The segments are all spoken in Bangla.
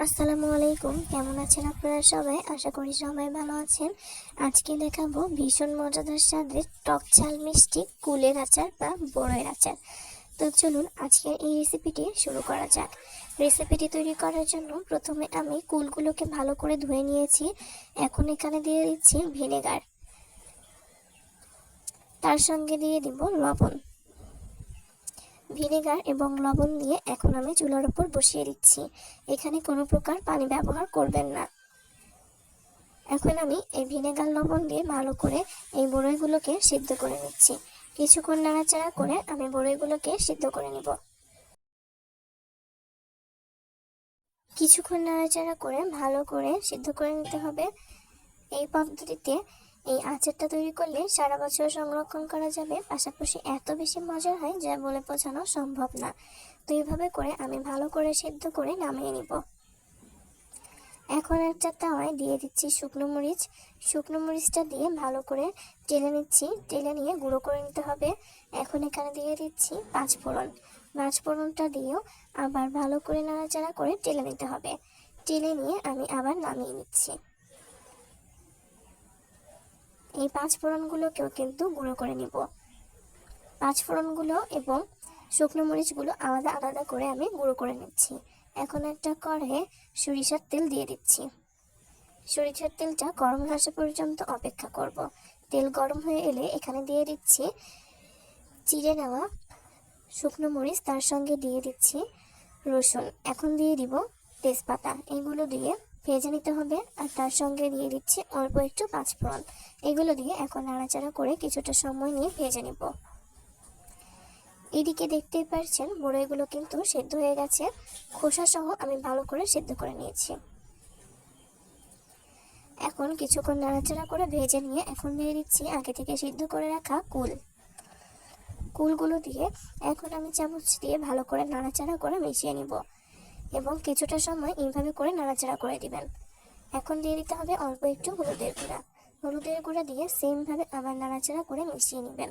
আসসালামু আলাইকুম। কেমন আছেন আপনারা সবাই? আশা করি সবাই ভালো আছেন। আজকে দেখাবো ভীষণ মজাদার স্বাদের টক ঝাল মিষ্টি কুলের আচার বা বড়ইয়ের আচার। তো চলুন আজকের এই রেসিপিটি শুরু করা যাক। রেসিপিটি তৈরি করার জন্য প্রথমে আমি কুলগুলোকে ভালো করে ধুয়ে নিয়েছি। এখন এখানে দিয়ে দিচ্ছি ভিনেগার, তার সঙ্গে দিয়ে দিব লবণ। ভিনেগার এবং লবণ দিয়ে এখন আমি চুলার উপর বসিয়ে দিচ্ছি। এখানে কোনো প্রকার পানি ব্যবহার করবেন না। এখন আমি এই ভিনেগার লবণ দিয়ে ভালো করে এই বড়ইগুলোকে সিদ্ধ করে নিচ্ছি। কিছুক্ষণ নাড়াচাড়া করে আমি বড়ইগুলোকে সিদ্ধ করে নিব। কিছুক্ষণ নাড়াচাড়া করে ভালো করে সিদ্ধ করে নিতে হবে। এই পদ্ধতিতে এই আচারটা তৈরি করলে সারা বছর সংরক্ষণ করা যাবে, পাশাপাশি এত বেশি মজার হয় যা বলে বোঝানো সম্ভব না। তো এইভাবে করে আমি ভালো করে সিদ্ধ করে নামিয়ে নিব। এখন একটা তাওয়ায় দিয়ে দিচ্ছি শুকনো মরিচ। শুকনো মরিচটা দিয়ে ভালো করে টেলে নিচ্ছি। টেলে নিয়ে গুঁড়ো করে নিতে হবে। এখন এখানে দিয়ে দিচ্ছি পাঁচফোড়ন। পাঁচফোড়নটা দিয়েও আবার ভালো করে নাড়াচাড়া করে টেলে নিতে হবে। টেলে নিয়ে আমি আবার নামিয়ে নিচ্ছি। এই পাঁচফোড়নগুলোকেও কিন্তু গুঁড়ো করে নিব। পাঁচফোড়নগুলো এবং শুকনো মরিচগুলো আলাদা আলাদা করে আমি গুঁড়ো করে নিচ্ছি। এখন একটা কড়াইয়ে সরিষার তেল দিয়ে দিচ্ছি। সরিষার তেলটা গরম আসা পর্যন্ত অপেক্ষা করব। তেল গরম হয়ে এলে এখানে দিয়ে দিচ্ছি চিড়ে নেওয়া শুকনো মরিচ, তার সঙ্গে দিয়ে দিচ্ছি রসুন। এখন দিয়ে দিব তেজপাতা। এগুলো দিয়ে ভেজে নিতে হবে। আর তার সঙ্গে দিয়ে দিচ্ছি অল্প একটু পাঁচফোড়ন। এগুলো দিয়ে এখন নাড়াচাড়া করে কিছুটা সময় নিয়ে ভেজে নিব। এদিকে দেখতেই পাচ্ছেন বড়ইগুলো কিন্তু সেদ্ধ হয়ে গেছে। খোসা সহ আমি ভালো করে সেদ্ধ করে নিয়েছি। এখন কিছুক্ষণ নাড়াচাড়া করে ভেজে নিয়ে এখন দিয়ে দিচ্ছি আগে থেকে সিদ্ধ করে রাখা কুলগুলো দিয়ে এখন আমি চামচ দিয়ে ভালো করে নাড়াচাড়া করে মিশিয়ে নিব এবং কিছুটা সময় এইভাবে করে নাড়াচাড়া করে দিবেন। এখন দিয়ে দিতে হবে অল্প একটু হলুদের গুঁড়া। হলুদের গুঁড়া দিয়ে সেমভাবে আবার নাড়াচাড়া করে মিশিয়ে নেবেন।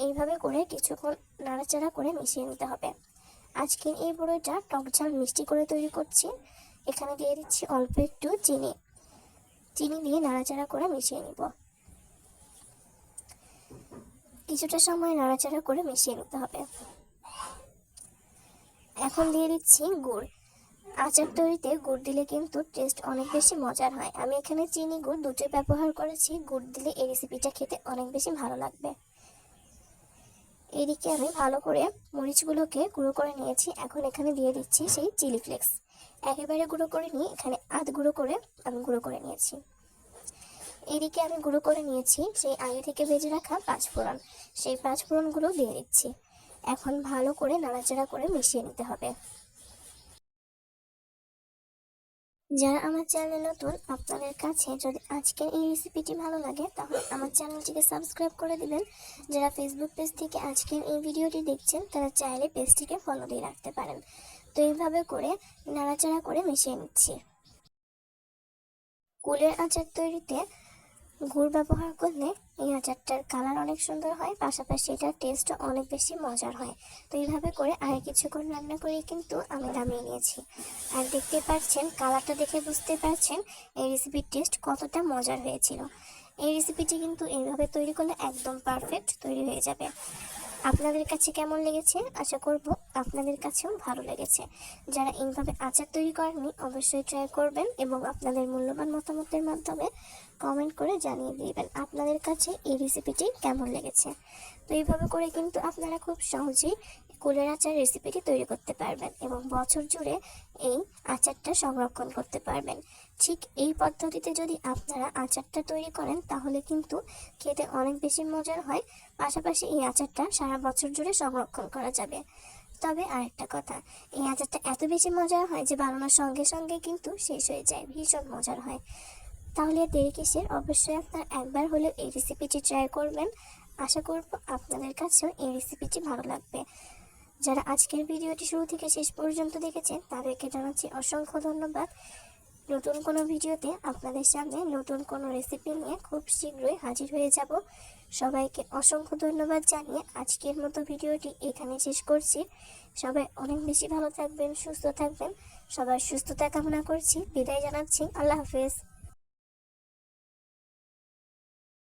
এইভাবে করে কিছুক্ষণ নাড়াচাড়া করে মিশিয়ে নিতে হবে। আজকের এই বড়ইটা টক ঝাল মিষ্টি করে তৈরি করছি। এখানে দিয়ে দিচ্ছি অল্প একটু চিনি। চিনি দিয়ে নাড়াচাড়া করে মিশিয়ে নিব। কিছুটা সময় নাড়াচাড়া করে মিশিয়ে নিতে হবে। এখন দিয়ে দিচ্ছি গুড়। আচার তৈরিতে গুড় দিলে কিন্তু টেস্ট অনেক বেশি মজার হয়। আমি এখানে চিনি গুড় দুটোই ব্যবহার করেছি। গুড় দিলে এই রেসিপিটা খেতে অনেক বেশি ভালো লাগবে। এদিকে আমি ভালো করে মরিচগুলোকে গুঁড়ো করে নিয়েছি। এখন এখানে দিয়ে দিচ্ছি সেই চিলি ফ্লেক্স। একেবারে গুঁড়ো করে নিয়ে এখানে আধ গুঁড়ো করে আমি গুঁড়ো করে নিয়েছি। এদিকে আমি গুঁড়ো করে নিয়েছি সেই আগে থেকে ভেজে রাখা পাঁচফোড়ন। সেই পাঁচফোড়নগুলো দিয়ে দিচ্ছি। এখন ভালো করে নাড়াচাড়া করে মিশিয়ে নিতে হবে। যারা আমার চ্যানেলে নতুন, আপনাদের কাছে যদি আজকের এই রেসিপিটি ভালো লাগে তাহলে আমার চ্যানেলটিকে সাবস্ক্রাইব করে দিবেন। যারা ফেসবুক পেজ থেকে আজকের এই ভিডিওটি দেখছেন তারা চাইলে পেজটিকে ফলো দিয়ে রাখতে পারেন। তো এইভাবে করে নাড়াচাড়া করে মিশিয়ে নিচ্ছি। কুলের আচার তৈরিতে গুড় ব্যবহার করলে এই আচারটার কালার অনেক সুন্দর হয়, পাশাপাশি এটার টেস্টও অনেক বেশি মজার হয়। তো এইভাবে করে আর কিছুক্ষণ রান্না করে কিন্তু আমি নামিয়ে নিয়েছি। আর দেখতে পাচ্ছেন, কালারটা দেখে বুঝতে পারছেন এই রেসিপির টেস্ট কতটা মজার হয়েছিল। এই রেসিপিটি কিন্তু এইভাবে তৈরি করলে একদম পারফেক্ট তৈরি হয়ে যাবে। আপনাদের কাছে কেমন লেগেছে? আশা করব আপনাদের কাছেও ভালো লেগেছে। যারা এইভাবে আচার তৈরি করেননি অবশ্যই ট্রাই করবেন এবং আপনাদের মূল্যবান মতামতের মাধ্যমে কমেন্ট করে জানিয়ে দিবেন আপনাদের কাছে এই রেসিপিটি কেমন লেগেছে। তো এইভাবে করে কিন্তু আপনারা খুব সহজেই কুলের আচার রেসিপিটি তৈরি করতে পারবেন এবং বছর জুড়ে এই আচারটা সংরক্ষণ করতে পারবেন। ঠিক এই পদ্ধতিতে যদি আপনারা আচারটা তৈরি করেন তাহলে কিন্তু খেতে অনেক বেশি মজার হয়, পাশাপাশি এই আচারটা সারা বছর জুড়ে সংরক্ষণ করা যাবে। তবে আরেকটা কথা, এই আচারটা এত বেশি মজার হয় যে বানানোর সঙ্গে সঙ্গে কিন্তু শেষ হয়ে যায়, ভীষণ মজার হয়। তাহলে দেরি কিসের? অবশ্যই আপনার একবার হলেও এই রেসিপিটি ট্রাই করবেন। আশা করব আপনাদের কাছেও এই রেসিপিটি ভালো লাগবে। যারা আজকের ভিডিওটি শুরু থেকে শেষ পর্যন্ত দেখেছেন তাদেরকে জানাচ্ছি অসংখ্য ধন্যবাদ। নতুন কোনো ভিডিওতে আপনাদের সামনে নতুন কোনো রেসিপি নিয়ে খুব শীঘ্রই হাজির হয়ে যাব। সবাইকে অসংখ্য ধন্যবাদ জানিয়ে আজকের মতো ভিডিওটি এখানে শেষ করছি। সবাই অনেক বেশি ভালো থাকবেন, সুস্থ থাকবেন। সবার সুস্থতা কামনা করছি, বিদায় জানাচ্ছি, আল্লাহ হাফেজ।